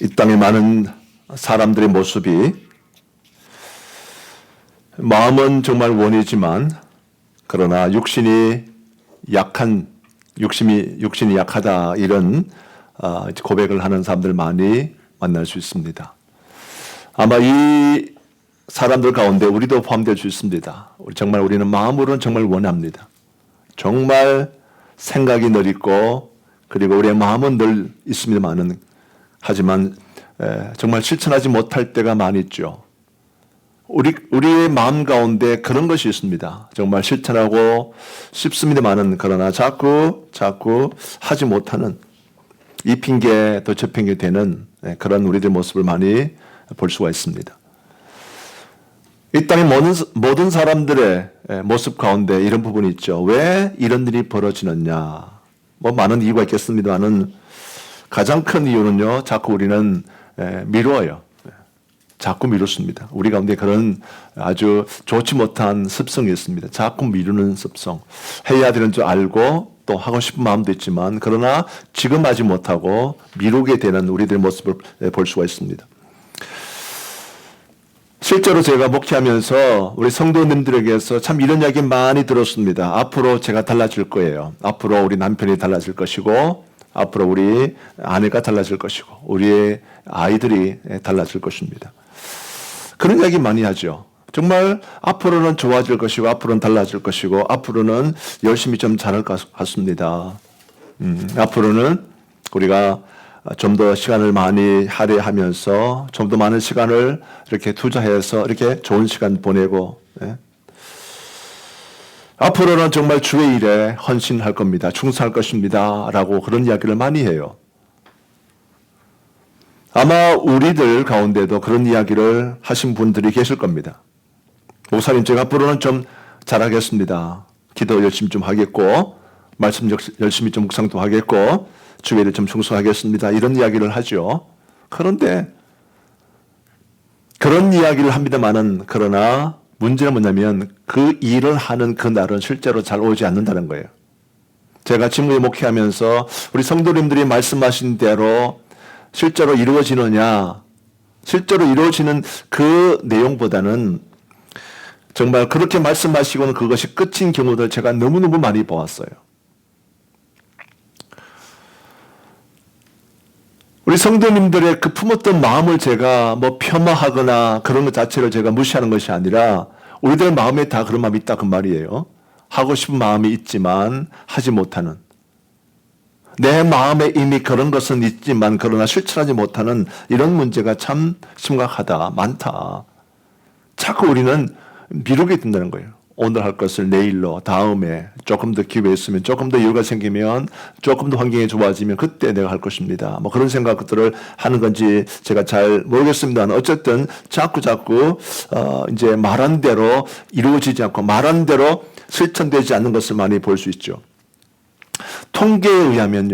이 땅에 많은 사람들의 모습이 마음은 정말 원이지만 그러나 육신이 약하다 이런 고백을 하는 사람들 많이 만날 수 있습니다. 아마 이 사람들 가운데 우리도 포함될 수 있습니다. 우리는 마음으로는 정말 원합니다. 정말 생각이 늘 있고 그리고 우리의 마음은 늘 있습니다만은 하지만 정말 실천하지 못할 때가 많이 있죠. 우리의 마음 가운데 그런 것이 있습니다. 정말 실천하고 싶습니다만은 그러나 자꾸 하지 못하는 이 핑계 또 저 핑계 되는 그런 우리들 모습을 많이 볼 수가 있습니다. 이 땅의 모든 사람들의 모습 가운데 이런 부분이 있죠. 왜 이런 일이 벌어지느냐? 많은 이유가 있겠습니다만은 가장 큰 이유는요. 자꾸 우리는 미뤄요. 자꾸 미뤘습니다. 우리 가운데 그런 아주 좋지 못한 습성이 있습니다. 자꾸 미루는 습성. 해야 되는 줄 알고 또 하고 싶은 마음도 있지만 그러나 지금 하지 못하고 미루게 되는 우리들의 모습을 볼 수가 있습니다. 실제로 제가 목회하면서 우리 성도님들에게서 참 이런 이야기 많이 들었습니다. 앞으로 제가 달라질 거예요. 앞으로 우리 남편이 달라질 것이고 앞으로 우리 아내가 달라질 것이고 우리의 아이들이 달라질 것입니다. 그런 이야기 많이 하죠. 정말 앞으로는 좋아질 것이고 앞으로는 달라질 것이고 앞으로는 열심히 좀 잘할 것 같습니다. 앞으로는 우리가 좀 더 시간을 많이 할애하면서 좀 더 많은 시간을 이렇게 투자해서 이렇게 좋은 시간 보내고 앞으로는 정말 주의 일에 헌신할 겁니다. 충성할 것입니다. 라고 그런 이야기를 많이 해요. 아마 우리들 가운데도 그런 이야기를 하신 분들이 계실 겁니다. 목사님, 제가 앞으로는 좀 잘하겠습니다. 기도 열심히 좀 하겠고 말씀 열심히 좀 묵상도 하겠고 주의 일에 좀 충성하겠습니다. 이런 이야기를 하죠. 그런데 그런 이야기를 합니다만은 그러나 문제는 뭐냐면 그 일을 하는 그 날은 실제로 잘 오지 않는다는 거예요. 제가 친구에 목회하면서 우리 성도님들이 말씀하신 대로 실제로 이루어지느냐, 실제로 이루어지는 그 내용보다는 정말 그렇게 말씀하시고는 그것이 끝인 경우들 제가 너무너무 많이 보았어요. 우리 성도님들의 그 품었던 마음을 제가 폄하하거나 그런 것 자체를 제가 무시하는 것이 아니라 우리들 마음에 다 그런 마음이 있다 그 말이에요. 하고 싶은 마음이 있지만 하지 못하는. 내 마음에 이미 그런 것은 있지만 그러나 실천하지 못하는 이런 문제가 참 심각하다, 많다. 자꾸 우리는 미루게 된다는 거예요. 오늘 할 것을 내일로, 다음에 조금 더 기회 있으면, 조금 더 여유가 생기면, 조금 더 환경이 좋아지면 그때 내가 할 것입니다. 그런 생각들을 하는 건지 제가 잘 모르겠습니다만 어쨌든 자꾸 이제 말한 대로 이루어지지 않고 말한 대로 실천되지 않는 것을 많이 볼 수 있죠. 통계에 의하면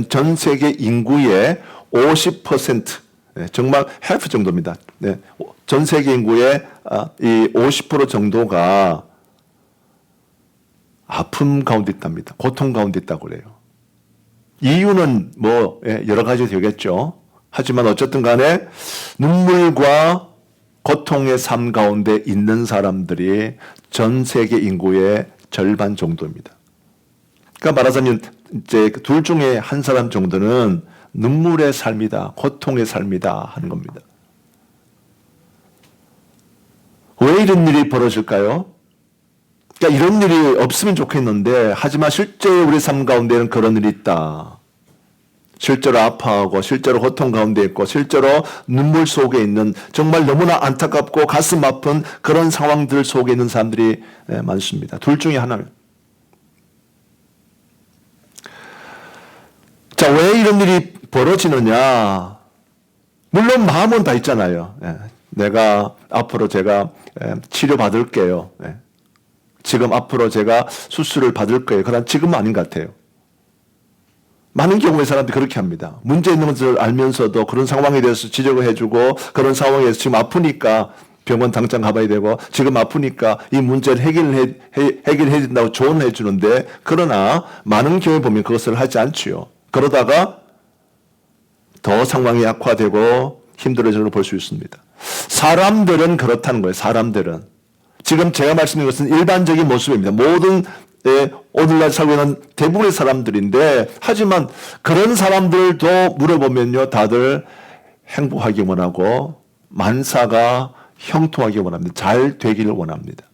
전 세계 인구의 50%, 정말 half 정도입니다. 전 세계 인구의 이 50% 정도가 아픔 가운데 있답니다. 고통 가운데 있다고 그래요. 이유는 여러 가지 되겠죠. 하지만 어쨌든 간에 눈물과 고통의 삶 가운데 있는 사람들이 전 세계 인구의 절반 정도입니다. 그러니까 말하자면 이제 둘 중에 한 사람 정도는 눈물의 삶이다, 고통의 삶이다 하는 겁니다. 왜 이런 일이 벌어질까요? 그러니까 이런 일이 없으면 좋겠는데 하지만 실제 우리 삶 가운데는 그런 일이 있다. 실제로 아파하고 실제로 고통 가운데 있고 실제로 눈물 속에 있는 정말 너무나 안타깝고 가슴 아픈 그런 상황들 속에 있는 사람들이 많습니다. 둘 중에 하나입니다. 자, 왜 이런 일이 벌어지느냐? 물론 마음은 다 있잖아요. 내가 앞으로 제가 치료 받을게요. 지금 앞으로 제가 수술을 받을 거예요. 그러나 지금은 아닌 것 같아요. 많은 경우에 사람들이 그렇게 합니다. 문제 있는 것을 알면서도 그런 상황에 대해서 지적을 해주고 그런 상황에서 지금 아프니까 병원 당장 가봐야 되고 지금 아프니까 이 문제를 해결해야 된다고 조언해 주는데 그러나 많은 경우에 보면 그것을 하지 않지요. 그러다가 더 상황이 악화되고 힘들어지는 걸 볼 수 있습니다. 사람들은 그렇다는 거예요. 사람들은. 지금 제가 말씀드린 것은 일반적인 모습입니다. 모든 오늘날 살고 있는 대부분의 사람들인데, 하지만 그런 사람들도 물어보면요, 다들 행복하기 원하고 만사가 형통하기 원합니다. 잘 되기를 원합니다.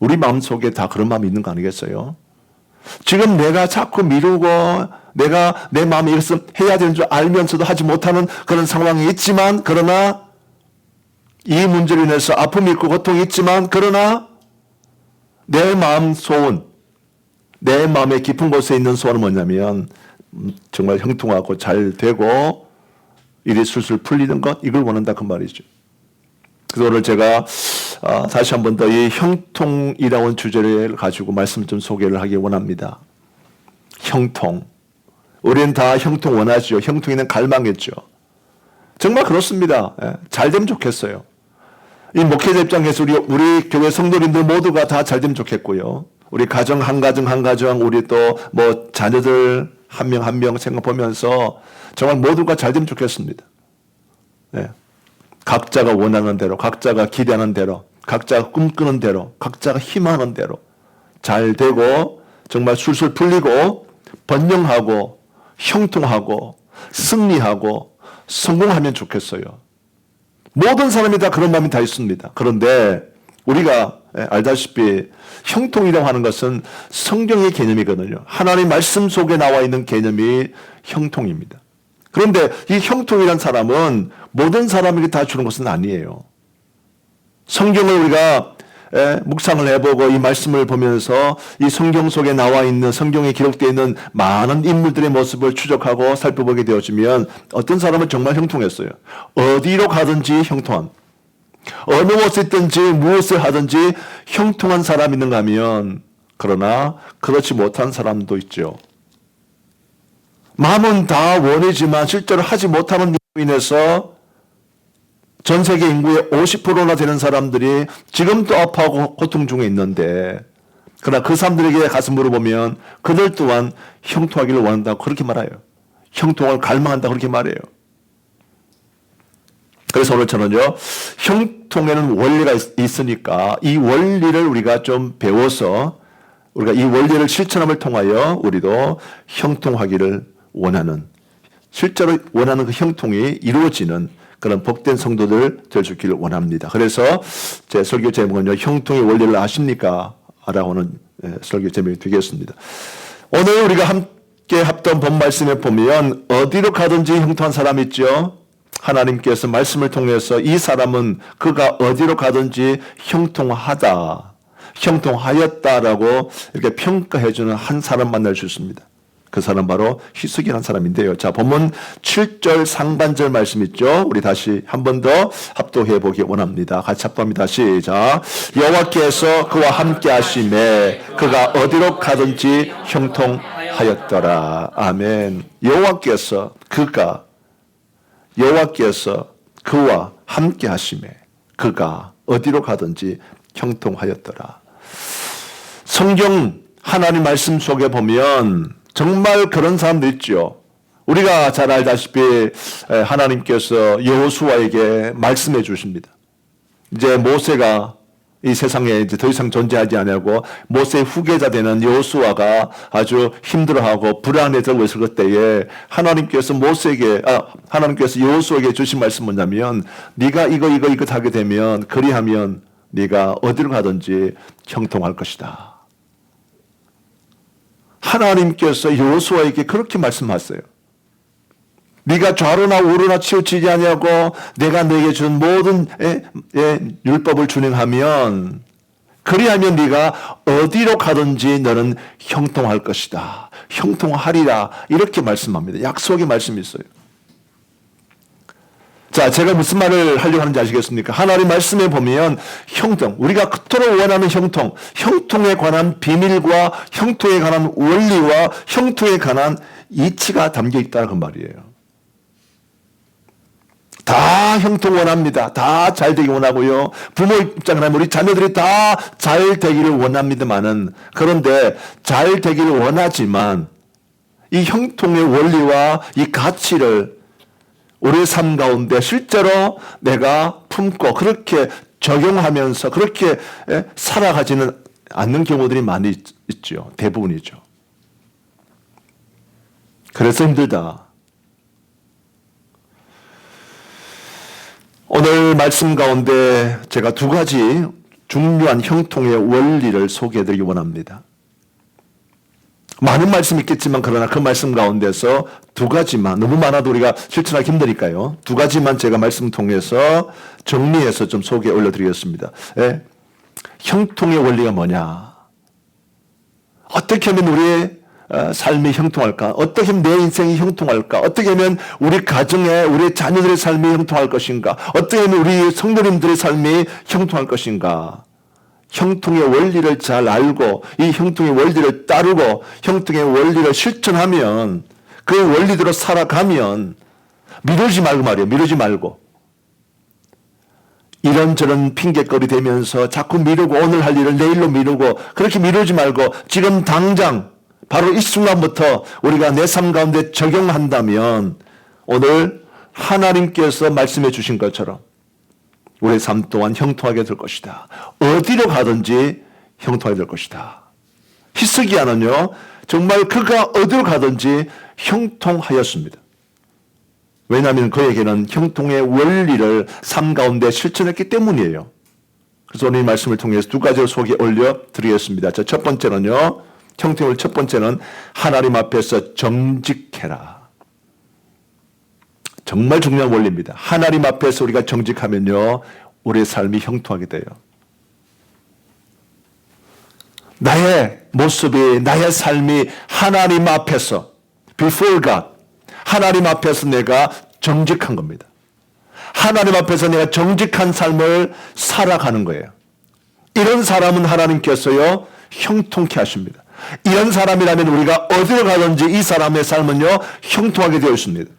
우리 마음속에 다 그런 마음이 있는 거 아니겠어요? 지금 내가 자꾸 미루고 내가 내 마음에 이것을 해야 되는 줄 알면서도 하지 못하는 그런 상황이 있지만, 그러나 이 문제로 인해서 아픔이 있고 고통이 있지만, 그러나 내 마음 소원, 내 마음의 깊은 곳에 있는 소원은 뭐냐면 정말 형통하고 잘 되고 일이 술술 풀리는 것, 이걸 원한다 그 말이죠. 그래서 오늘 제가 다시 한 번 더 이 형통이라는 주제를 가지고 말씀 좀 소개를 하기 원합니다. 형통. 우리는 다 형통 원하죠. 형통에는 갈망했죠. 정말 그렇습니다. 잘 되면 좋겠어요. 이 목회자 입장에서 우리 교회 성도님들 모두가 다 잘 되면 좋겠고요. 우리 가정 한 가정, 우리 또 뭐 자녀들 한 명 한 명 생각 보면서 정말 모두가 잘 되면 좋겠습니다. 각자가 원하는 대로, 각자가 기대하는 대로, 각자가 꿈꾸는 대로, 각자가 희망하는 대로 잘 되고 정말 술술 풀리고 번영하고 형통하고 승리하고 성공하면 좋겠어요. 모든 사람이 다 그런 마음이 다 있습니다. 그런데 우리가 알다시피 형통이라고 하는 것은 성경의 개념이거든요. 하나님 말씀 속에 나와 있는 개념이 형통입니다. 그런데 이 형통이란 사람은 모든 사람에게 다 주는 것은 아니에요. 성경을 우리가 묵상을 해보고 이 말씀을 보면서 이 성경 속에 나와 있는, 성경에 기록되어 있는 많은 인물들의 모습을 추적하고 살펴보게 되어지면 어떤 사람은 정말 형통했어요. 어디로 가든지 형통한, 어느 곳에 있든지 무엇을 하든지 형통한 사람이 있는가 하면, 그러나 그렇지 못한 사람도 있죠. 마음은 다 원이지만 실제로 하지 못하는 일로 인해서 전 세계 인구의 50%나 되는 사람들이 지금도 아파하고 고통 중에 있는데, 그러나 그 사람들에게 가서 물어보면 그들 또한 형통하기를 원한다고 그렇게 말해요. 형통을 갈망한다고 그렇게 말해요. 그래서 오늘 저는요, 형통에는 원리가 있으니까 이 원리를 우리가 좀 배워서 우리가 이 원리를 실천함을 통하여 우리도 형통하기를 원하는, 실제로 원하는 그 형통이 이루어지는 그런 복된 성도들 될 수 있기를 원합니다. 그래서 제 설교 제목은요, 형통의 원리를 아십니까? 라고 하는 설교 제목이 되겠습니다. 오늘 우리가 함께 합던 본 말씀에 보면 어디로 가든지 형통한 사람이 있죠. 하나님께서 말씀을 통해서 이 사람은 그가 어디로 가든지 형통하다, 형통하였다라고 이렇게 평가해주는 한 사람 만날 수 있습니다. 그 사람 바로 희숙이라는 사람인데요. 자, 본문 7절 상반절 말씀 있죠. 우리 다시 한 번 더 합독해 보기 원합니다. 같이 합독합니다. 시작. 여호와께서 그와 함께 하심에 그가 어디로 가든지 형통하였더라. 아멘. 여호와께서 그와 함께 하심에 그가 어디로 가든지 형통하였더라. 성경 하나님 말씀 속에 보면 정말 그런 사람들 있죠. 우리가 잘 알다시피 하나님께서 여호수아에게 말씀해 주십니다. 이제 모세가 이 세상에 이제 더 이상 존재하지 않냐고 모세의 후계자 되는 여호수아가 아주 힘들어하고 불안해지고 있을 그때에 하나님께서 여호수아에게 주신 말씀 뭐냐면, 네가 이거 하게 되면, 그리하면 네가 어디로 가든지 형통할 것이다. 하나님께서 여호수아에게 그렇게 말씀하세요. 네가 좌로나 우로나 치우치지 아니하고 내가 너에게 준 모든 율법을 준행하면, 그리하면 네가 어디로 가든지 너는 형통할 것이다. 형통하리라. 이렇게 말씀합니다. 약속의 말씀이 있어요. 자, 제가 무슨 말을 하려고 하는지 아시겠습니까? 하나님 말씀에 보면 형통, 우리가 그토록 원하는 형통에 관한 비밀과 형통에 관한 원리와 형통에 관한 이치가 담겨 있다는 그 말이에요. 다 형통 원합니다. 다 잘 되기 원하고요. 부모 입장을 하면 우리 자녀들이 다 잘 되기를 원합니다만은, 그런데 잘 되기를 원하지만 이 형통의 원리와 이 가치를 우리의 삶 가운데 실제로 내가 품고 그렇게 적용하면서 그렇게 살아가지는 않는 경우들이 많이 있죠. 대부분이죠. 그래서 힘들다. 오늘 말씀 가운데 제가 두 가지 중요한 형통의 원리를 소개해드리기 원합니다. 많은 말씀이 있겠지만 그러나 그 말씀 가운데서 두 가지만, 너무 많아도 우리가 실천하기 힘드니까요. 두 가지만 제가 말씀 통해서 정리해서 좀 소개 올려드리겠습니다. 형통의 원리가 뭐냐? 어떻게 하면 우리의 삶이 형통할까? 어떻게 하면 내 인생이 형통할까? 어떻게 하면 우리 가정에 우리 자녀들의 삶이 형통할 것인가? 어떻게 하면 우리 성도님들의 삶이 형통할 것인가? 형통의 원리를 잘 알고 이 형통의 원리를 따르고 형통의 원리를 실천하면 그 원리대로 살아가면 미루지 말고 말이에요. 미루지 말고. 이런저런 핑계거리 되면서 자꾸 미루고 오늘 할 일을 내일로 미루고 그렇게 미루지 말고 지금 당장 바로 이 순간부터 우리가 내 삶 가운데 적용한다면 오늘 하나님께서 말씀해 주신 것처럼 우리의 삶 또한 형통하게 될 것이다. 어디로 가든지 형통하게 될 것이다. 히스기야는요, 정말 그가 어디로 가든지 형통하였습니다. 왜냐하면 그에게는 형통의 원리를 삶 가운데 실천했기 때문이에요. 그래서 오늘 이 말씀을 통해서 두 가지를 소개 올려드리겠습니다. 자, 첫 번째는요, 형통의 첫 번째는 하나님 앞에서 정직해라. 정말 중요한 원리입니다. 하나님 앞에서 우리가 정직하면요, 우리의 삶이 형통하게 돼요. 나의 모습이, 나의 삶이 하나님 앞에서, before God, 하나님 앞에서 내가 정직한 겁니다. 하나님 앞에서 내가 정직한 삶을 살아가는 거예요. 이런 사람은 하나님께서요, 형통케 하십니다. 이런 사람이라면 우리가 어디로 가든지 이 사람의 삶은요, 형통하게 되어 있습니다.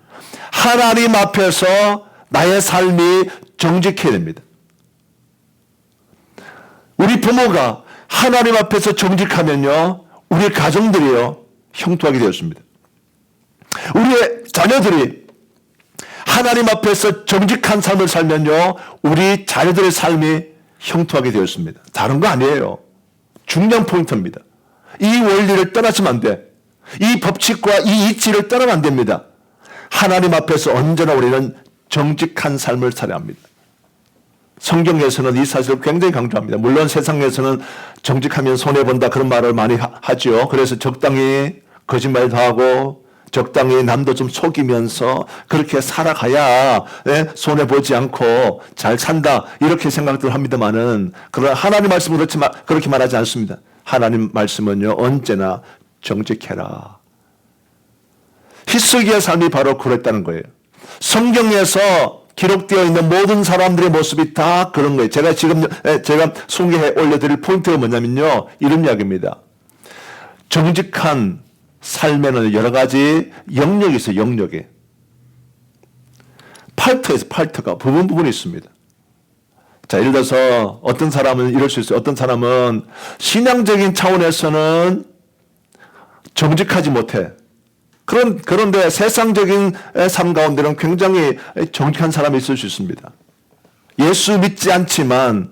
하나님 앞에서 나의 삶이 정직해야 됩니다. 우리 부모가 하나님 앞에서 정직하면요, 우리 가정들이요, 형통하게 되었습니다. 우리의 자녀들이 하나님 앞에서 정직한 삶을 살면요, 우리 자녀들의 삶이 형통하게 되었습니다. 다른 거 아니에요. 중요한 포인트입니다. 이 원리를 떠나시면 안 돼. 이 법칙과 이 이치를 떠나면 안 됩니다. 하나님 앞에서 언제나 우리는 정직한 삶을 살아야 합니다. 성경에서는 이 사실을 굉장히 강조합니다. 물론 세상에서는 정직하면 손해본다 그런 말을 많이 하죠. 그래서 적당히 거짓말도 하고 적당히 남도 좀 속이면서 그렇게 살아가야 손해보지 않고 잘 산다 이렇게 생각들 합니다만은 그러나 하나님 말씀은 그렇게 말하지 않습니다. 하나님 말씀은요, 언제나 정직해라. 히스기야 삶이 바로 그랬다는 거예요. 성경에서 기록되어 있는 모든 사람들의 모습이 다 그런 거예요. 제가 소개해 올려드릴 포인트가 뭐냐면요, 이런 이야기입니다. 정직한 삶에는 여러 가지 영역이 있어요. 영역이. 팔트가 부분이 있습니다. 자, 예를 들어서 어떤 사람은 이럴 수 있어요. 어떤 사람은 신앙적인 차원에서는 정직하지 못해. 그런데 세상적인 삶 가운데는 굉장히 정직한 사람이 있을 수 있습니다. 예수 믿지 않지만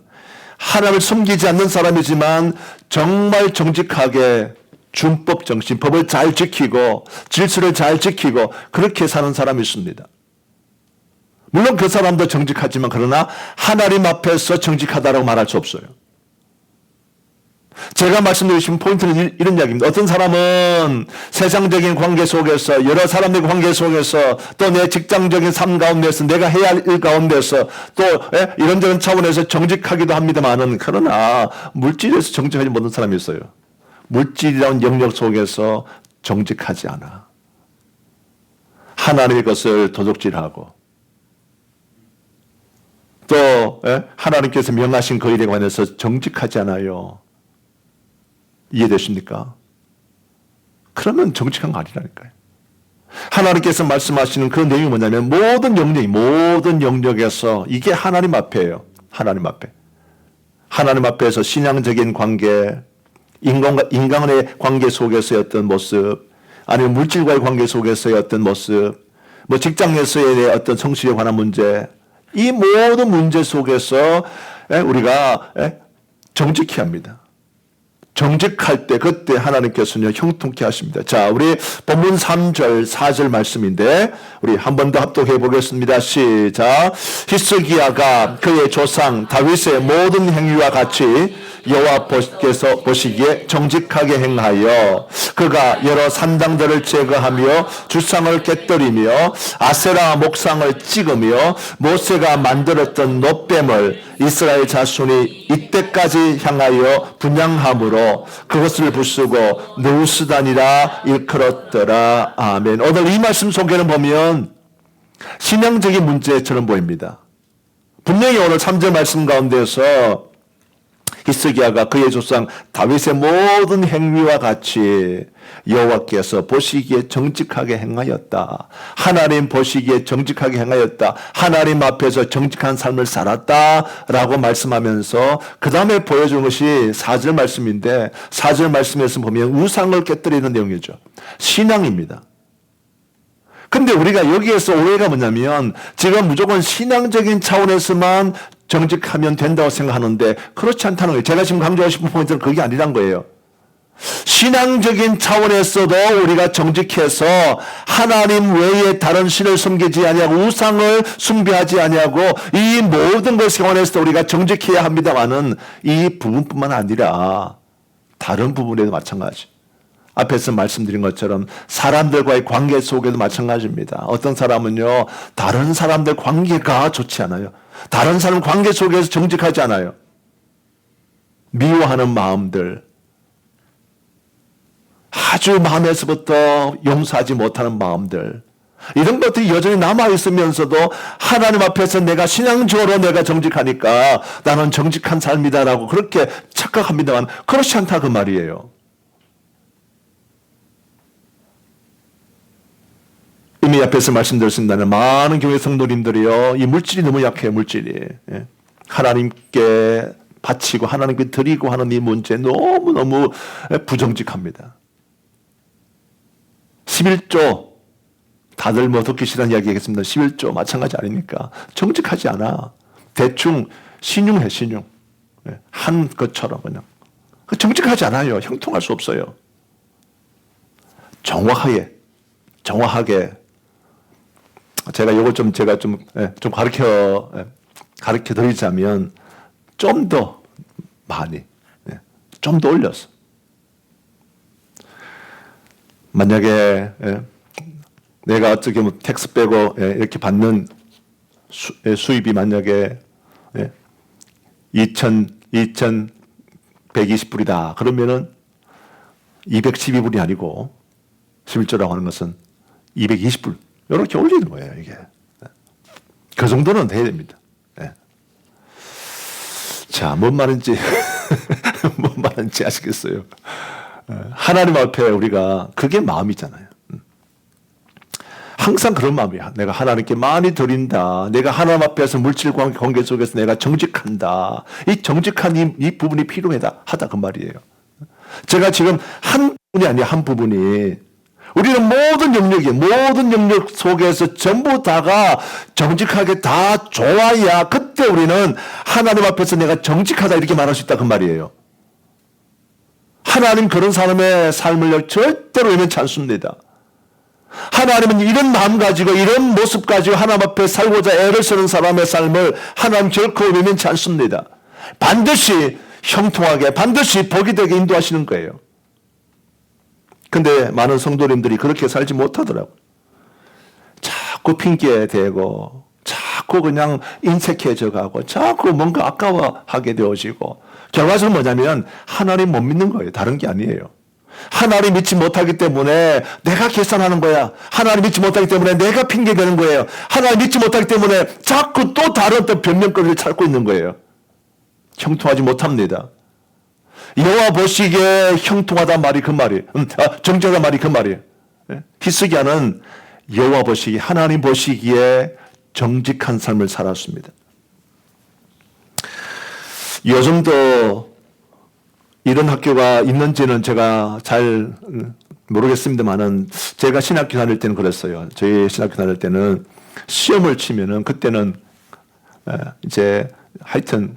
하나님을 섬기지 않는 사람이지만 정말 정직하게 준법 정신, 법을 잘 지키고 질서를 잘 지키고 그렇게 사는 사람이 있습니다. 물론 그 사람도 정직하지만 그러나 하나님 앞에서 정직하다라고 말할 수 없어요. 제가 말씀드리신 포인트는 이런 이야기입니다. 어떤 사람은 세상적인 관계 속에서 여러 사람들의 관계 속에서 또 내 직장적인 삶 가운데서 내가 해야 할 일 가운데서 또 이런저런 차원에서 정직하기도 합니다만은 그러나 물질에서 정직하지 못한 사람이 있어요. 물질이라는 영역 속에서 정직하지 않아. 하나님의 것을 도둑질하고 또 하나님께서 명하신 그 일에 관해서 정직하지 않아요. 이해되십니까? 그러면 정직한 거 아니라니까요. 하나님께서 말씀하시는 그 내용이 뭐냐면 모든 영역에서 이게 하나님 앞에요. 하나님 앞에. 하나님 앞에서 신앙적인 관계, 인간의 관계 속에서의 어떤 모습, 아니면 물질과의 관계 속에서의 어떤 모습, 뭐 직장에서의 어떤 성실에 관한 문제, 이 모든 문제 속에서 우리가 정직해야 합니다. 정직할 때 그때 하나님께서는 형통케 하십니다. 자, 우리 본문 3절 4절 말씀인데 우리 한 번 더 합독해 보겠습니다. 시작. 히스기야가 그의 조상 다윗의 모든 행위와 같이 여호와께서 보시기에 정직하게 행하여 그가 여러 산당들을 제거하며 주상을 깨뜨리며 아세라 목상을 찍으며 모세가 만들었던 놋뱀을 이스라엘 자손이 이때까지 향하여 분향함으로 그것을 부수고 느우스단이라 일컬었더라. 아멘. 오늘 이 말씀 속에는 보면 신앙적인 문제처럼 보입니다. 분명히 오늘 3절 말씀 가운데서 히스기야가 그의 조상 다윗의 모든 행위와 같이 여호와께서 보시기에 정직하게 행하였다. 하나님 보시기에 정직하게 행하였다. 하나님 앞에서 정직한 삶을 살았다라고 말씀하면서 그 다음에 보여주는 것이 4절 말씀인데 4절 말씀에서 보면 우상을 깨뜨리는 내용이죠. 신앙입니다. 근데 우리가 여기에서 오해가 뭐냐면 지금 무조건 신앙적인 차원에서만 정직하면 된다고 생각하는데 그렇지 않다는 거예요. 제가 지금 강조하고 싶은 포인트는 그게 아니란 거예요. 신앙적인 차원에서도 우리가 정직해서 하나님 외에 다른 신을 섬기지 아니하고 우상을 숭배하지 아니하고 이 모든 것에 관해서 우리가 정직해야 합니다만은 이 부분뿐만 아니라 다른 부분에도 마찬가지. 앞에서 말씀드린 것처럼 사람들과의 관계 속에도 마찬가지입니다. 어떤 사람은요, 다른 사람들 관계가 좋지 않아요. 다른 사람 관계 속에서 정직하지 않아요. 미워하는 마음들, 아주 마음에서부터 용서하지 못하는 마음들, 이런 것들이 여전히 남아있으면서도 하나님 앞에서 내가 신앙적으로 내가 정직하니까 나는 정직한 삶이다라고 그렇게 착각합니다만 그렇지 않다 그 말이에요. 이미 앞에서 말씀드렸습니다는 많은 교회 성도님들이요, 이 물질이 너무 약해요. 물질이 하나님께 바치고 하나님께 드리고 하는 이 문제 너무너무 부정직합니다. 11조 다들 뭐 듣기 싫은 이야기 하겠습니다. 11조 마찬가지 아닙니까? 정직하지 않아. 대충 신용해. 신용. 한 것처럼 그냥 정직하지 않아요. 형통할 수 없어요. 정확하게 제가 요거 좀 가르쳐 드리자면 좀 더 많이, 좀 더 올려서. 만약에 내가 어떻게 뭐 텍스 빼고 이렇게 받는 수입이 만약에 2,120불이다. 그러면은 212불이 아니고 11조라고 하는 것은 220불. 이렇게 올리는 거예요, 이게. 그 정도는 돼야 됩니다. 자, 뭔 말인지, 뭔 말인지 아시겠어요? 하나님 앞에 우리가, 그게 마음이잖아요. 항상 그런 마음이야. 내가 하나님께 많이 드린다. 내가 하나님 앞에서 물질 관계 속에서 내가 정직한다. 이 정직한 이 부분이 필요하다. 그 말이에요. 제가 지금 한 부분이 아니야, 한 부분이. 우리는 모든 영역 속에서 전부 다가 정직하게 다 좋아야 그때 우리는 하나님 앞에서 내가 정직하다 이렇게 말할 수 있다 그 말이에요. 하나님 그런 사람의 삶을 절대로 외면치 않습니다. 하나님은 이런 마음 가지고 이런 모습 가지고 하나님 앞에 살고자 애를 쓰는 사람의 삶을 하나님 결코 외면치 않습니다. 반드시 형통하게 반드시 복이 되게 인도하시는 거예요. 근데 많은 성도님들이 그렇게 살지 못하더라고요. 자꾸 핑계 대고 자꾸 그냥 인색해져 가고 자꾸 뭔가 아까워하게 되어지고 결과적으로 뭐냐면 하나님 못 믿는 거예요. 다른 게 아니에요. 하나님 믿지 못하기 때문에 내가 계산하는 거야. 하나님 믿지 못하기 때문에 내가 핑계 대는 거예요. 하나님 믿지 못하기 때문에 자꾸 또 다른 또 변명거리를 찾고 있는 거예요. 형통하지 못합니다. 여호와 보시기에 형통하다 말이 그 말이에요. 정직하다 말이 그 말이에요. 히스기야는 여호와 보시기에 하나님 보시기에 정직한 삶을 살았습니다. 요즘도 이런 학교가 있는지는 제가 잘 모르겠습니다만은 제가 신학교 다닐 때는 그랬어요. 저희 신학교 다닐 때는 시험을 치면은 그때는 이제 하여튼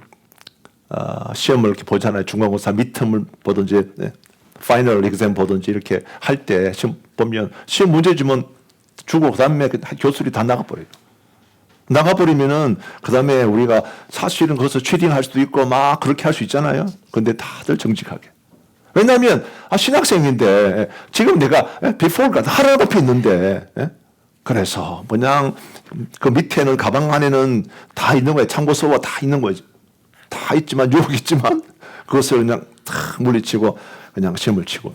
시험을 이렇게 보잖아요. 중간고사 미텀을 보든지 파이널 exam 보든지 이렇게 할 때 시험 보면 시험 문제 주면 주고 그다음에 교수들이 다 나가버려요. 나가버리면은 그다음에 우리가 사실은 거기서 취딩할 수도 있고 막 그렇게 할 수 있잖아요. 근데 다들 정직하게. 왜냐하면 신학생인데 지금 내가 before가 하나 높이 있는데 그래서 그냥 그 밑에는 가방 안에는 다 있는 거예요. 참고서가 다 있는 거죠. 다 있지만 유혹 있지만 그것을 그냥 탁 물리치고 그냥 시험을 치고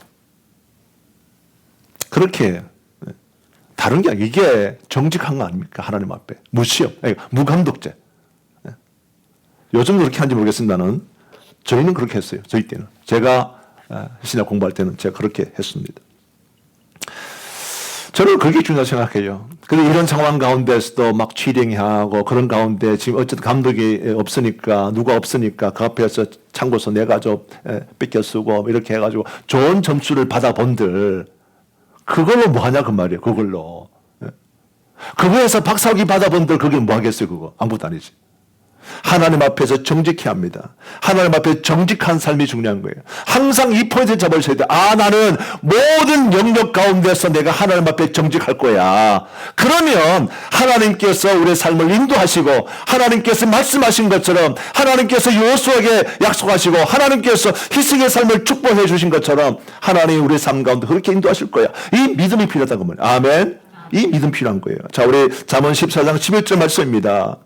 그렇게 다른 게 아니라 이게 정직한 거 아닙니까? 하나님 앞에. 무시험, 무감독죄. 요즘 그렇게 하는지 모르겠습니다는 저희는 그렇게 했어요. 저희 때는. 제가 신학 공부할 때는 제가 그렇게 했습니다. 저는 그게 중요하다고 생각해요. 근데 이런 상황 가운데서도 막 취링하고 그런 가운데 지금 어쨌든 감독이 없으니까 누가 없으니까 그 앞에서 참고서 내가 좀 뺏겨 쓰고 이렇게 해가지고 좋은 점수를 받아본들 그걸로 뭐 하냐 그 말이에요. 그걸로. 그거에서 박사학위 받아본들 그게 뭐 하겠어요 그거. 아무것도 아니지. 하나님 앞에서 정직해야 합니다. 하나님 앞에 정직한 삶이 중요한 거예요. 항상 이 포인트 잡으셔야 돼요. 나는 모든 영역 가운데서 내가 하나님 앞에 정직할 거야. 그러면 하나님께서 우리의 삶을 인도하시고 하나님께서 말씀하신 것처럼 하나님께서 여호수아에게 약속하시고 하나님께서 희생의 삶을 축복해 주신 것처럼 하나님이 우리의 삶 가운데 그렇게 인도하실 거야. 이 믿음이 필요하다고 말이에요. 아멘. 이 믿음 필요한 거예요. 자, 우리 잠언 14장 11절 말씀입니다.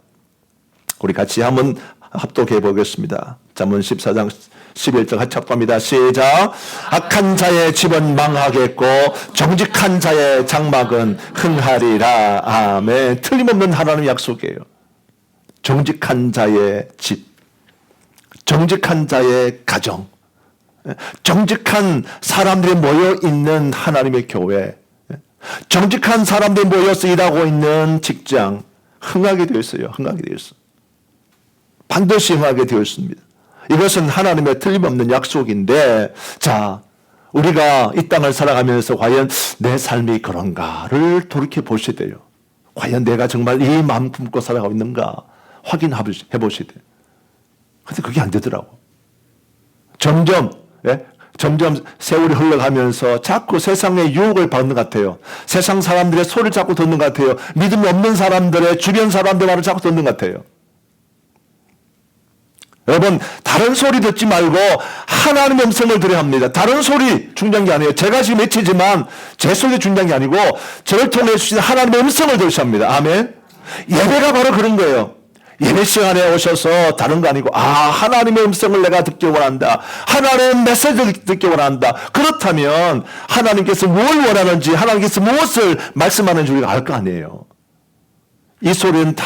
우리 같이 한번 합독해 보겠습니다. 잠언 14장 11절 같이 합독합니다. 시작. 악한 자의 집은 망하겠고 정직한 자의 장막은 흥하리라. 아멘. 틀림없는 하나님의 약속이에요. 정직한 자의 집, 정직한 자의 가정, 정직한 사람들이 모여 있는 하나님의 교회, 정직한 사람들이 모여서 일하고 있는 직장 흥하게 되어 있어요. 흥하게 되어 있어요. 반드시 응하게 되었습니다. 이것은 하나님의 틀림없는 약속인데 자 우리가 이 땅을 살아가면서 과연 내 삶이 그런가를 돌이켜보셔야 돼요. 과연 내가 정말 이 마음 품고 살아가고 있는가 확인해 보셔야 돼요. 근데 그게 안 되더라고. 점점 세월이 흘러가면서 자꾸 세상의 유혹을 받는 것 같아요. 세상 사람들의 소리를 자꾸 듣는 것 같아요. 믿음이 없는 사람들의 주변 사람들 말을 자꾸 듣는 것 같아요. 여러분 다른 소리 듣지 말고 하나님의 음성을 들어야 합니다. 다른 소리 중요한 게 아니에요. 제가 지금 외치지만 제 소리 중요한 게 아니고 저를 통해 주신 하나님의 음성을 들으셔야 합니다. 아멘. 예배가 바로 그런 거예요. 예배 시간에 오셔서 다른 거 아니고 하나님의 음성을 내가 듣기 원한다. 하나님의 메시지를 듣기 원한다. 그렇다면 하나님께서 뭘 원하는지 하나님께서 무엇을 말씀하는지 우리가 알 거 아니에요. 이 소리는 다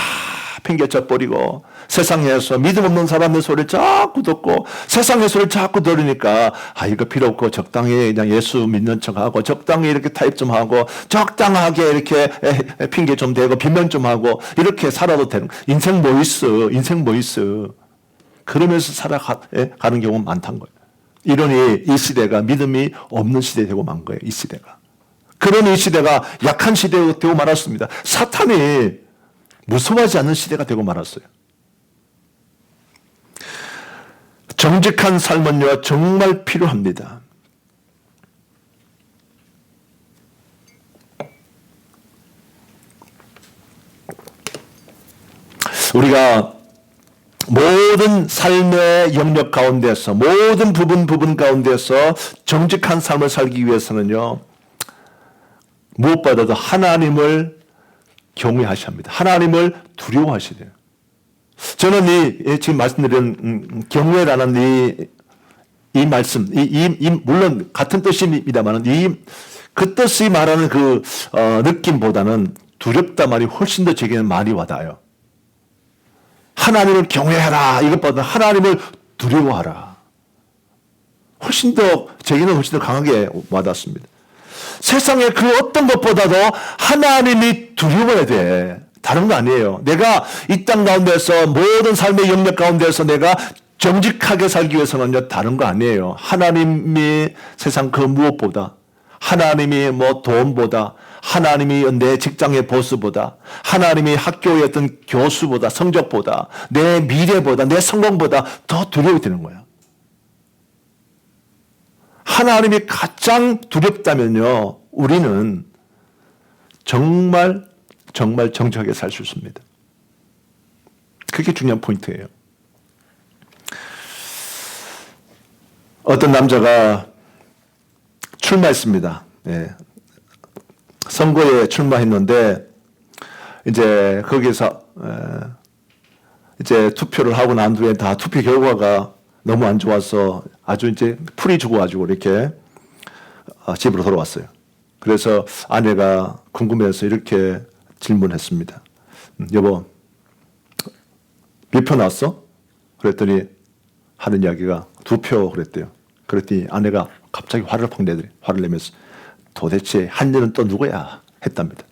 팽개쳐 버리고 세상에서 믿음 없는 사람의 소리를 자꾸 듣고 세상의 소리를 자꾸 들으니까 이거 필요 없고 적당히 그냥 예수 믿는 척하고 적당히 이렇게 타협 좀 하고 적당하게 이렇게 핑계 좀 대고 변명 좀 하고 이렇게 살아도 되는 인생 뭐 있어 그러면서 살아가는 경우가 많다는 거예요. 이러니 이 시대가 믿음이 없는 시대 되고 만 거예요. 이 시대가. 그런 이 시대가 약한 시대가 되고 말았습니다. 사탄이 무서워하지 않는 시대가 되고 말았어요. 정직한 삶은요 정말 필요합니다. 우리가 모든 삶의 영역 가운데서 모든 부분 가운데서 정직한 삶을 살기 위해서는요 무엇보다도 하나님을 경외하셔야 합니다. 하나님을 두려워하셔야 돼요. 저는 지금 말씀드린 경외라는 이 말씀, 물론 같은 뜻입니다만 그 뜻이 말하는 그 느낌보다는 두렵다 말이 훨씬 더 제게는 많이 와닿아요. 하나님을 경외하라 이것보다 하나님을 두려워하라. 제게는 훨씬 더 강하게 와닿습니다. 세상의 그 어떤 것보다도 하나님이 두려워야 돼. 다른 거 아니에요. 내가 이 땅 가운데서 모든 삶의 영역 가운데서 내가 정직하게 살기 위해서는요 다른 거 아니에요. 하나님이 세상 그 무엇보다 하나님이 뭐 돈보다, 하나님이 내 직장의 보스보다, 하나님이 학교의 어떤 교수보다, 성적보다, 내 미래보다, 내 성공보다 더 두려워야 되는 거야. 하나님이 가장 두렵다면요, 우리는 정말 정직하게 살 수 있습니다. 그게 중요한 포인트예요. 어떤 남자가 출마했습니다. 예. 선거에 출마했는데 이제 거기서 이제 투표를 하고 난 뒤에 다 투표 결과가 너무 안 좋아서 아주 이제 풀이 죽어가지고 이렇게 집으로 돌아왔어요. 그래서 아내가 궁금해서 이렇게 질문했습니다. 여보, 몇 표 나왔어? 그랬더니 하는 이야기가 2표 그랬대요. 그랬더니 아내가 갑자기 화를 내면서 도대체 한 일은 또 누구야? 했답니다.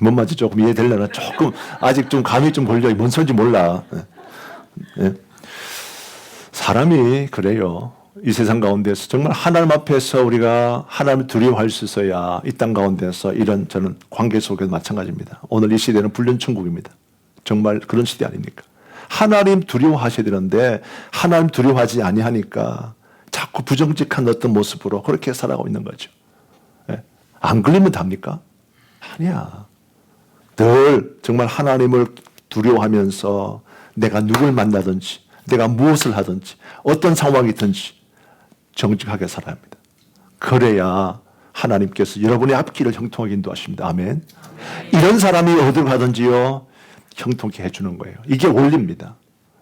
뭔 말인지 조금 이해되려나? 조금 아직 좀 감이 좀 걸려. 뭔 소리인지 몰라. 예. 사람이 그래요. 이 세상 가운데서 정말 하나님 앞에서 우리가 하나님을 두려워할 수 있어야 이 땅 가운데서 이런 저는 관계 속에서 마찬가지입니다. 오늘 이 시대는 불륜천국입니다. 정말 그런 시대 아닙니까? 하나님 두려워하셔야 되는데 하나님 두려워하지 아니하니까 자꾸 부정직한 어떤 모습으로 그렇게 살아가고 있는 거죠. 예. 안 걸리면 답니까? 아니야. 늘 정말 하나님을 두려워하면서 내가 누굴 만나든지 내가 무엇을 하든지 어떤 상황이든지 정직하게 살아야 합니다. 그래야 하나님께서 여러분의 앞길을 형통하게 인도하십니다. 아멘. 이런 사람이 어디로 가든지요 형통케 해주는 거예요. 이게 원리입니다.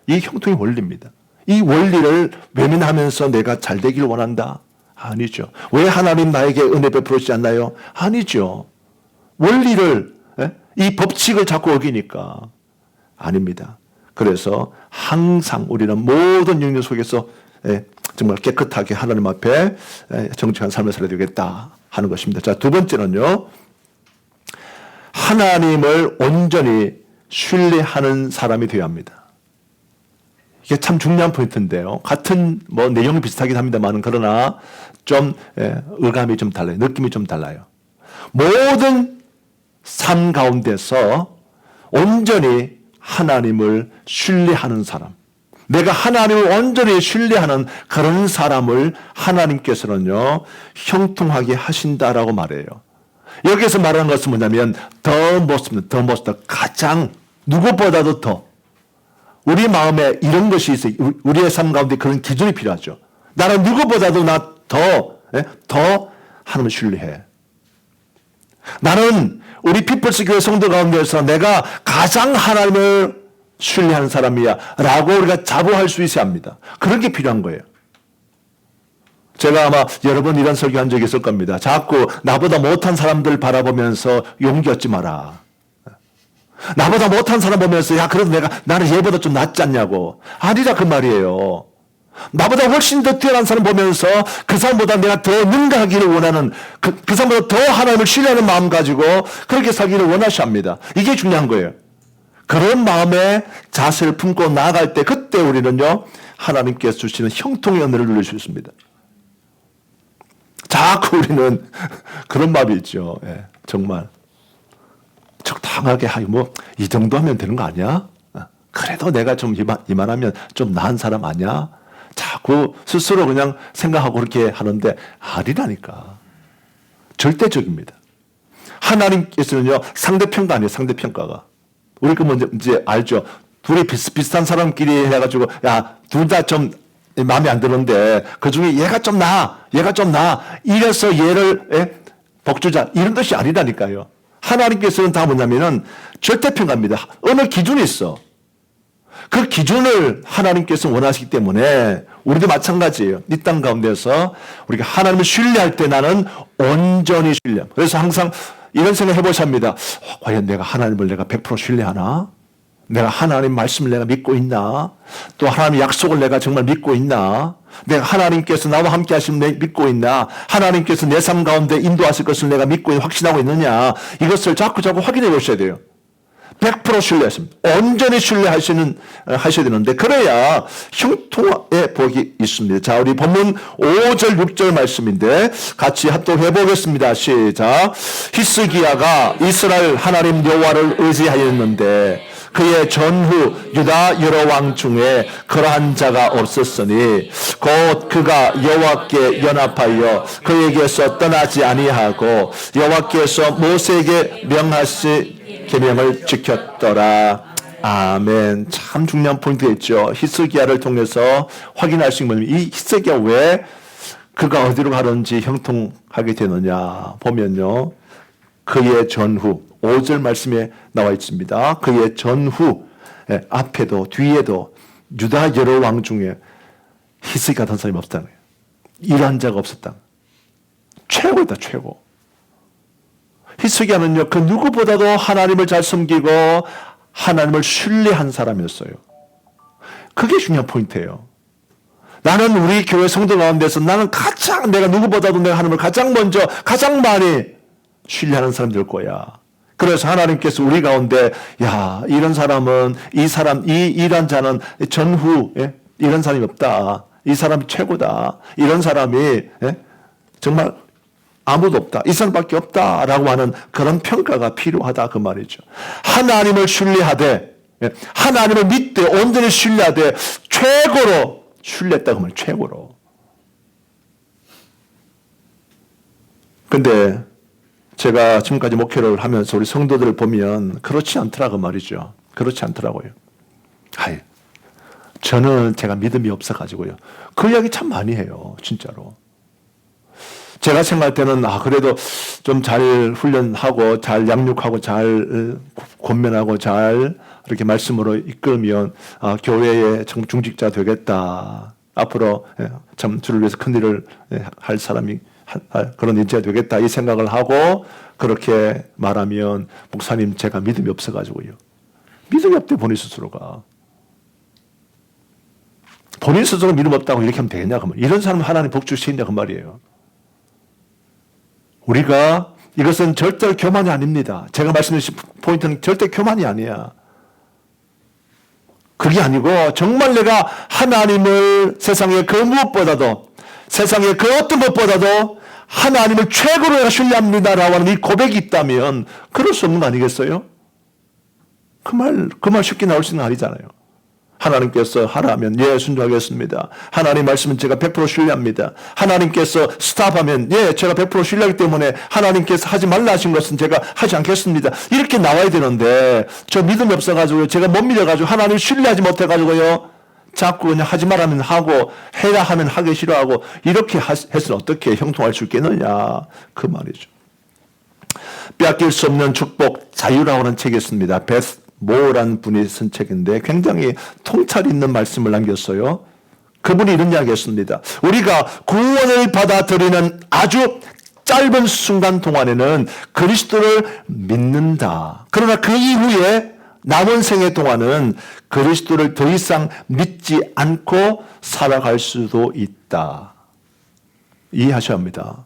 이 형통의 원리입니다. 이 원리를 외면하면서 내가 잘 되기를 원한다? 아니죠. 왜 하나님 나에게 은혜 베풀지 않나요? 아니죠. 원리를 이 법칙을 자꾸 어기니까 아닙니다. 그래서 항상 우리는 모든 영역 속에서 정말 깨끗하게 하나님 앞에 정직한 삶을 살아야 되겠다 하는 것입니다. 자, 두 번째는요. 하나님을 온전히 신뢰하는 사람이 되어야 합니다. 이게 참 중요한 포인트인데요. 같은 뭐 내용이 비슷하긴 합니다만 그러나 좀 의감이 좀 달라요. 느낌이 좀 달라요. 모든 삶 가운데서 온전히 하나님을 신뢰하는 사람, 내가 하나님을 온전히 신뢰하는 그런 사람을 하나님께서는요 형통하게 하신다라고 말해요. 여기서 말하는 것은 뭐냐면 더 most, 가장 누구보다도 더 우리 마음에 이런 것이 있어요. 우리의 삶 가운데 그런 기준이 필요하죠. 나는 누구보다도 더 하나님을 신뢰해. 나는 우리 피플스 교회 성도 가운데서 내가 가장 하나님을 신뢰하는 사람이야 라고 우리가 자부할 수 있어야 합니다. 그런 게 필요한 거예요. 제가 아마 여러 번 이런 설교한 적이 있을 겁니다. 자꾸 나보다 못한 사람들 바라보면서 용기 얻지 마라. 나보다 못한 사람 보면서 야 그래도 나는 얘보다 좀 낫지 않냐고. 아니라 그 말이에요. 나보다 훨씬 더 뛰어난 사람 보면서 그 사람보다 내가 더 능가하기를 원하는 그 사람보다 더 하나님을 신뢰하는 마음 가지고 그렇게 살기를 원하셔야 합니다. 이게 중요한 거예요. 그런 마음의 자세를 품고 나아갈 때 그때 우리는요 하나님께서 주시는 형통의 은혜를 누릴 수 있습니다. 자꾸 우리는 그런 마음이 있죠. 예, 정말 적당하게 이 정도 하면 되는 거 아니야? 그래도 내가 좀 이만하면 좀 나은 사람 아니야? 자꾸 스스로 그냥 생각하고 그렇게 하는데 아니라니까. 절대적입니다. 하나님께서는요 상대평가 아니에요. 상대평가가. 우리 그 먼저 이제 알죠. 둘이 비슷비슷한 사람끼리 해가지고 야 둘 다 좀 마음에 안 드는데 그 중에 얘가 좀 나아. 이래서 얘를 복주자 이런 것이 아니라니까요. 하나님께서는 다 뭐냐면은 절대평가입니다. 어느 기준이 있어. 그 기준을 하나님께서 원하시기 때문에 우리도 마찬가지예요. 이 땅 가운데서 우리가 하나님을 신뢰할 때 나는 온전히 신뢰. 그래서 항상 이런 생각 해보셔야 합니다. 과연 내가 하나님을 100% 신뢰하나? 내가 하나님 말씀을 내가 믿고 있나? 또 하나님 약속을 내가 정말 믿고 있나? 내가 하나님께서 나와 함께 하시면 믿고 있나? 하나님께서 내 삶 가운데 인도하실 것을 내가 믿고 확신하고 있느냐? 이것을 자꾸 확인해 보셔야 돼요. 100% 신뢰했습니다. 온전히 하셔야 되는데 그래야 형통의 복이 있습니다. 자, 우리 본문 5절 6절 말씀인데 같이 합독해 보겠습니다. 시작. 히스기야가 이스라엘 하나님 여호와를 의지하였는데 그의 전후 유다 여러 왕 중에 그러한 자가 없었으니 곧 그가 여호와께 연합하여 그에게서 떠나지 아니하고 여호와께서 모세에게 명하신 계명을 지켰더라. 아멘. 참 중요한 포인트가 있죠. 히스기야를 통해서 확인할 수 있는 이 히스기야 왜 그가 어디로 가는지 형통하게 되느냐 보면요. 그의 전후 5절 말씀에 나와 있습니다. 그의 전후 앞에도 뒤에도 유다 여러 왕 중에 히스기야 같은 사람이 없다는 거예요. 이러한 자가 없었다. 최고다 최고. 히스기야는요 그 누구보다도 하나님을 잘 섬기고 하나님을 신뢰한 사람이었어요. 그게 중요한 포인트예요. 나는 우리 교회 성도 가운데서 나는 가장 내가 누구보다도 내가 하나님을 가장 먼저 가장 많이 신뢰하는 사람이 될 거야. 그래서 하나님께서 우리 가운데 야 이런 사람은 이런 자는 전후 이런 사람이 없다. 이 사람이 최고다. 이런 사람이 정말 아무도 없다. 이 사람밖에 없다라고 하는 그런 평가가 필요하다 그 말이죠. 하나님을 신뢰하되 하나님을 믿되 온전히 신뢰하되 최고로 신뢰했다 그 말이에요. 최고로. 근데 제가 지금까지 목회를 하면서 우리 성도들을 보면 그렇지 않더라고 말이죠. 그렇지 않더라고요. 저는 제가 믿음이 없어가지고요. 그 이야기 참 많이 해요. 진짜로. 제가 생각할 때는 그래도 좀 잘 훈련하고 잘 양육하고 잘 권면하고 잘 이렇게 말씀으로 이끌면 교회의 중직자 되겠다. 앞으로 참 주를 위해서 큰 일을 할 사람이 그런 인재가 되겠다 이 생각을 하고 그렇게 말하면 목사님 제가 믿음이 없어가지고요. 믿음이 없대 본인 스스로가. 본인 스스로 믿음 없다고 이렇게 하면 되겠냐 그 말. 이런 사람은 하나님 복 주시겠냐 그 말이에요. 우리가 이것은 절대 교만이 아닙니다. 제가 말씀드린 포인트는 절대 교만이 아니야. 그게 아니고 정말 내가 하나님을 세상의 그 무엇보다도 세상의 그 어떤 것보다도 하나님을 최고로 내가 신뢰합니다라고 하는 이 고백이 있다면 그럴 수 없는 거 아니겠어요? 그 말 쉽게 나올 수 있는 거 아니잖아요. 하나님께서 하라면 순종하겠습니다. 하나님 말씀은 제가 100% 신뢰합니다. 하나님께서 스탑하면 제가 100% 신뢰하기 때문에 하나님께서 하지 말라 하신 것은 제가 하지 않겠습니다. 이렇게 나와야 되는데 저 믿음이 없어가지고 제가 못 믿어가지고 하나님 신뢰하지 못해가지고요. 자꾸 그냥 하지 말라면 하고 해라 하면 하기 싫어하고 이렇게 해서 어떻게 형통할 수 있겠느냐 그 말이죠. 빼앗길 수 없는 축복 자유라고 하는 책이 있습니다. 베스 모란 분이 쓴 책인데 굉장히 통찰 있는 말씀을 남겼어요. 그분이 이런 이야기 했습니다. 우리가 구원을 받아들이는 아주 짧은 순간 동안에는 그리스도를 믿는다. 그러나 그 이후에 남은 생애 동안은 그리스도를 더 이상 믿지 않고 살아갈 수도 있다. 이해하셔야 합니다.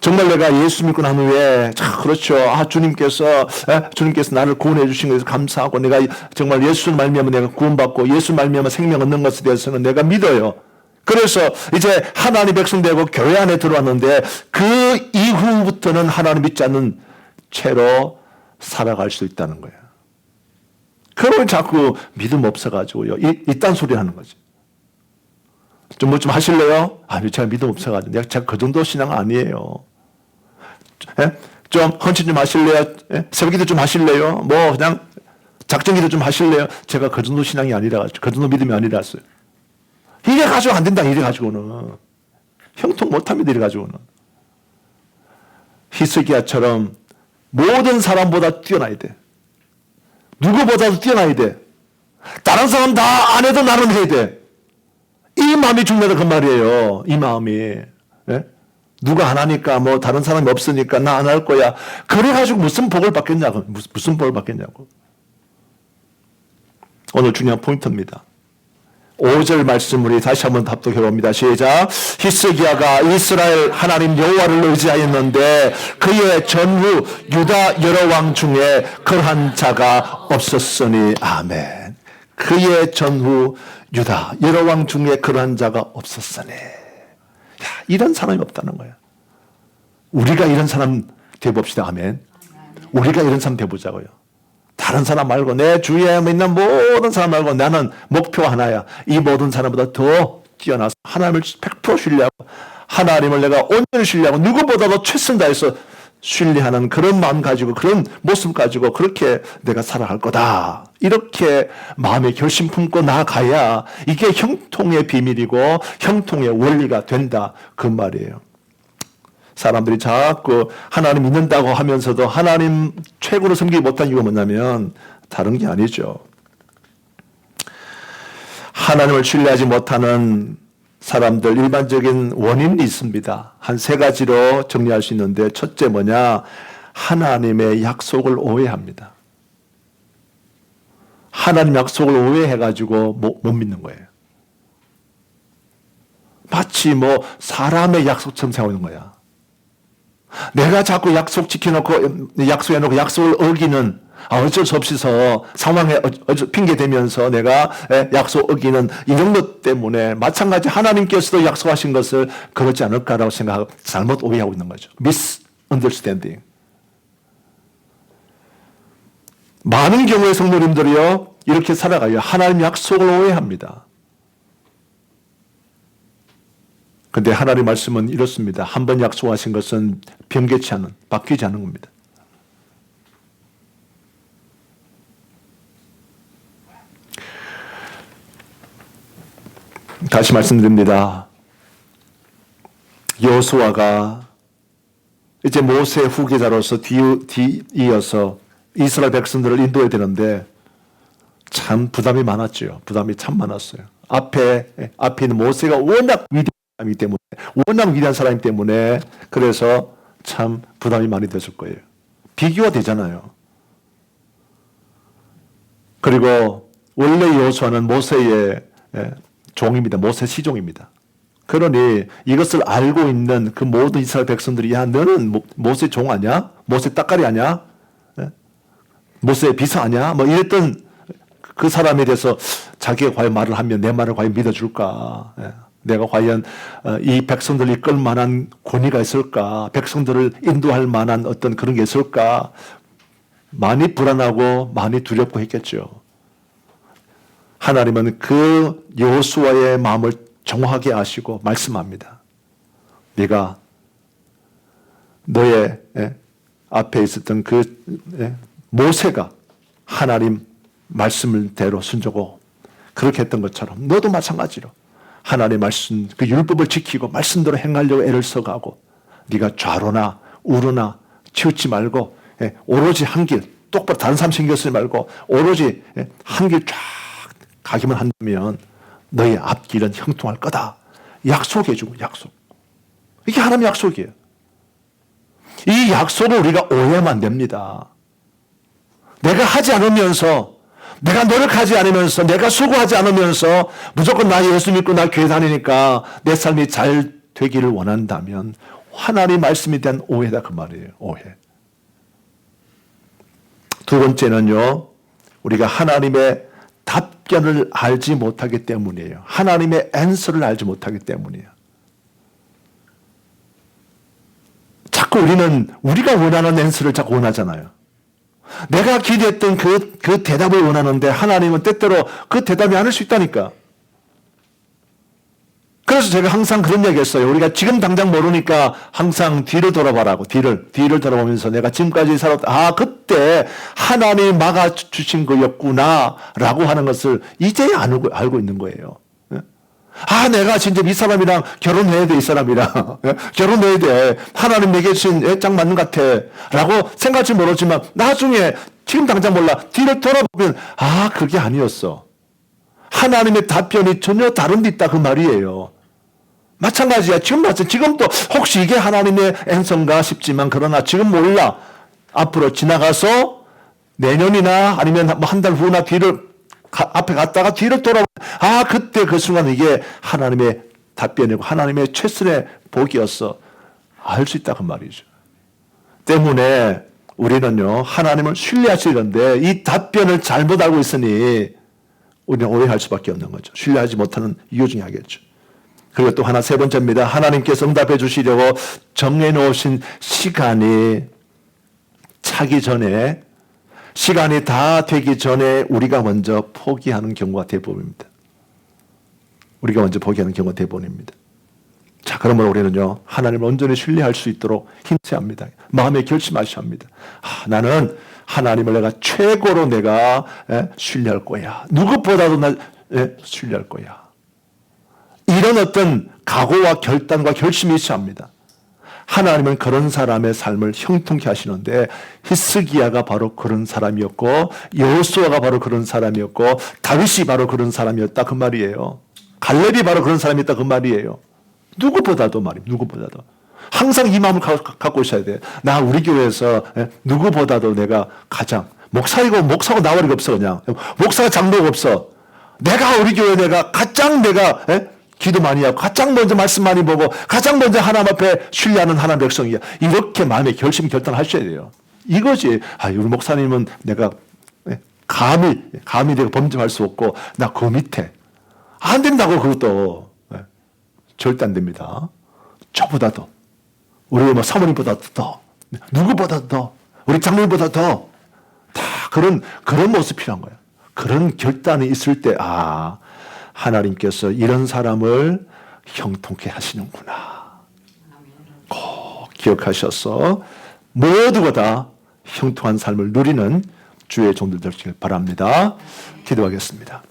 정말 내가 예수 믿고 난 후에 그렇죠. 주님께서 나를 구원해 주신 것에 감사하고 내가 정말 예수 말미암아 내가 구원받고 예수 말미암아 생명 얻는 것에 대해서는 내가 믿어요. 그래서 이제 하나님 백성 되고 교회 안에 들어왔는데 그 이후부터는 하나님 믿지 않는 채로 살아갈 수 있다는 거예요. 그러면 자꾸 믿음 없어가지고요. 이딴 소리 하는 거지. 좀 하실래요? 제가 믿음 없어가지고. 제가 그 정도 신앙 아니에요. 좀 헌신 좀 하실래요? 새벽기도 좀 하실래요? 그냥 작정기도 좀 하실래요? 제가 그 정도 신앙이 아니라, 그 정도 믿음이 아니라서요. 이래 가지고 안 된다, 이래 가지고는. 형통 못합니다, 이래 가지고는. 히스기야처럼 모든 사람보다 뛰어나야 돼. 누구보다도 뛰어나야 돼. 다른 사람 다 안 해도 나는 해야 돼. 이 마음이 중요하다 그 말이에요. 이 마음이. 누가 안 하니까 다른 사람이 없으니까 나 안 할 거야. 그래가지고 무슨 복을 받겠냐고. 무슨 복을 받겠냐고. 오늘 중요한 포인트입니다. 5절 말씀 우리 다시 한번 답독해 봅니다. 시작. 히스기야가 이스라엘 하나님 여호와를 의지하였는데 그의 전후 유다 여러 왕 중에 그러한 자가 없었으니. 아멘. 그의 전후 유다 여러 왕 중에 그러한 자가 없었으니. 야, 이런 사람이 없다는 거야. 우리가 이런 사람 돼봅시다. 아멘. 우리가 이런 사람 돼보자고요. 다른 사람 말고 내 주위에 있는 모든 사람 말고 나는 목표 하나야. 이 모든 사람보다 더 뛰어나서 하나님을 100% 신뢰하고 하나님을 내가 온전히 신뢰하고 누구보다도 최선 다해서 신뢰하는 그런 마음 가지고 그런 모습 가지고 그렇게 내가 살아갈 거다. 이렇게 마음의 결심 품고 나아가야 이게 형통의 비밀이고 형통의 원리가 된다. 그 말이에요. 사람들이 자꾸 하나님 믿는다고 하면서도 하나님 최고로 섬기지 못한 이유가 뭐냐면 다른 게 아니죠. 하나님을 신뢰하지 못하는 사람들 일반적인 원인이 있습니다. 한 3가지로 정리할 수 있는데 첫째 뭐냐? 하나님의 약속을 오해합니다. 하나님 약속을 오해해가지고 못 믿는 거예요. 마치 사람의 약속처럼 생각하는 거야. 내가 자꾸 약속 지켜놓고 약속해놓고 약속을 어기는 어쩔 수 없이서 상황에 핑계 대면서 내가 약속 어기는 이런 것 때문에 마찬가지 하나님께서도 약속하신 것을 그렇지 않을까라고 생각하고 잘못 오해하고 있는 거죠. misunderstanding. 많은 경우의 성도님들이요 이렇게 살아가요. 하나님 약속을 오해합니다. 근데 하나님 말씀은 이렇습니다. 한 번 약속하신 것은 변개치 않은, 바뀌지 않은 겁니다. 다시 말씀드립니다. 여호수아가 이제 모세의 후계자로서 뒤이어서 이스라엘 백성들을 인도해야 되는데 참 부담이 많았죠. 부담이 참 많았어요. 앞에 있는 모세가 워낙 위대하기 때문에, 워낙 위대한 사람이기 때문에 그래서 참 부담이 많이 됐을 거예요. 비교가 되잖아요. 그리고 원래 여호수아는 모세의 종입니다. 모세 시종입니다. 그러니 이것을 알고 있는 그 모든 이스라엘 백성들이 야 너는 모세 종 아니야? 모세 따까리 아니야? 모세의 비서 아니야? 이랬던 그 사람에 대해서 자기가 과연 말을 하면 내 말을 과연 믿어줄까? 내가 과연 이 백성들을 이끌 만한 권위가 있을까? 백성들을 인도할 만한 어떤 그런 게 있을까? 많이 불안하고 많이 두렵고 했겠죠. 하나님은 그 여호수아의 마음을 정확하게 아시고 말씀합니다. 네가 너의 앞에 있었던 그 모세가 하나님 말씀대로 순종하고 그렇게 했던 것처럼 너도 마찬가지로 하나님의 말씀, 그 율법을 지키고 말씀대로 행하려고 애를 써가고 네가 좌로나 우로나 치우치 말고 오로지 한 길, 똑바로 다른 사람 신경 쓰지 말고 오로지 한 길 쫙 가기만 한다면 너의 앞길은 형통할 거다. 약속해 주고 약속. 이게 하나님의 약속이에요. 이 약속을 우리가 오해하면 안 됩니다. 내가 하지 않으면서, 내가 노력하지 않으면서, 내가 수고하지 않으면서 무조건 나 예수 믿고 나 교회 다니니까 내 삶이 잘 되기를 원한다면 하나님의 말씀에 대한 오해다 그 말이에요. 오해. 두 번째는요. 우리가 하나님의 답변을 알지 못하기 때문이에요. 하나님의 앤서를 알지 못하기 때문이에요. 자꾸 우리는 우리가 원하는 앤서를 자꾸 원하잖아요. 내가 기대했던 그 대답을 원하는데 하나님은 때때로 그 대답이 아닐 수 있다니까. 그래서 제가 항상 그런 얘기 했어요. 우리가 지금 당장 모르니까 항상 뒤를 돌아보라고. 뒤를 돌아보면서 내가 지금까지 살았다. 그때 하나님이 막아주신 거였구나 라고 하는 것을 이제야 알고 있는 거예요. 내가 진짜 이 사람이랑 결혼해야 돼, 이 사람이랑. 결혼해야 돼. 하나님 내게 주신 짝 맞는 것 같아. 라고 생각할지 모르지만 나중에 지금 당장 몰라. 뒤를 돌아보면 그게 아니었어. 하나님의 답변이 전혀 다른 데 있다 그 말이에요. 마찬가지야. 지금도 혹시 이게 하나님의 앤서인가 싶지만 그러나 지금 몰라. 앞으로 지나가서 내년이나 아니면 한 달 후나 뒤를 앞에 갔다가 뒤로 돌아오면 그때 그 순간 이게 하나님의 답변이고 하나님의 최선의 복이었어. 알 수 있다 그 말이죠. 때문에 우리는요 하나님을 신뢰하시는데 이 답변을 잘못 알고 있으니 우리는 오해할 수밖에 없는 거죠. 신뢰하지 못하는 이유 중에 하겠죠. 그리고 또 하나 세 번째입니다. 하나님께서 응답해 주시려고 정해놓으신 시간이 차기 전에 시간이 다 되기 전에 우리가 먼저 포기하는 경우가 대부분입니다. 우리가 먼저 포기하는 경우가 대부분입니다. 자, 그러면 우리는요 하나님을 온전히 신뢰할 수 있도록 힘써야 합니다. 마음에 결심하셔야 합니다. 나는 하나님을 내가 최고로 내가 신뢰할 거야. 누구보다도 나 신뢰할 거야. 이런 어떤 각오와 결단과 결심이 있어야 합니다. 하나님은 그런 사람의 삶을 형통케 하시는데 히스기야가 바로 그런 사람이었고 여호수아가 바로 그런 사람이었고 다윗이 바로 그런 사람이었다 그 말이에요. 갈렙이 바로 그런 사람이었다 그 말이에요. 누구보다도 말입니다. 누구보다도. 항상 이 마음을 갖고 있어야 돼요. 나 우리 교회에서 누구보다도 내가 가장 목사고 나올 리가 없어 그냥. 목사가 장로가 없어. 내가 우리 교회 내가 가장 기도 많이 하고 가장 먼저 말씀 많이 보고 가장 먼저 하나님 앞에 신뢰하는 하나님 백성이야. 이렇게 마음의 결심 결단하셔야 돼요. 이거지. 우리 목사님은 내가 감히 내가 범죄할 수 없고 나 그 밑에 안 된다고 그것도 절대 안 됩니다. 저보다도 우리 사모님보다도 더 누구보다도 더 우리 장로님보다 더 다 그런 모습이 필요한 거예요. 그런 결단이 있을 때 하나님께서 이런 사람을 형통케 하시는구나. 꼭 기억하셔서 모두가 다 형통한 삶을 누리는 주의 종들 되시길 바랍니다. 기도하겠습니다.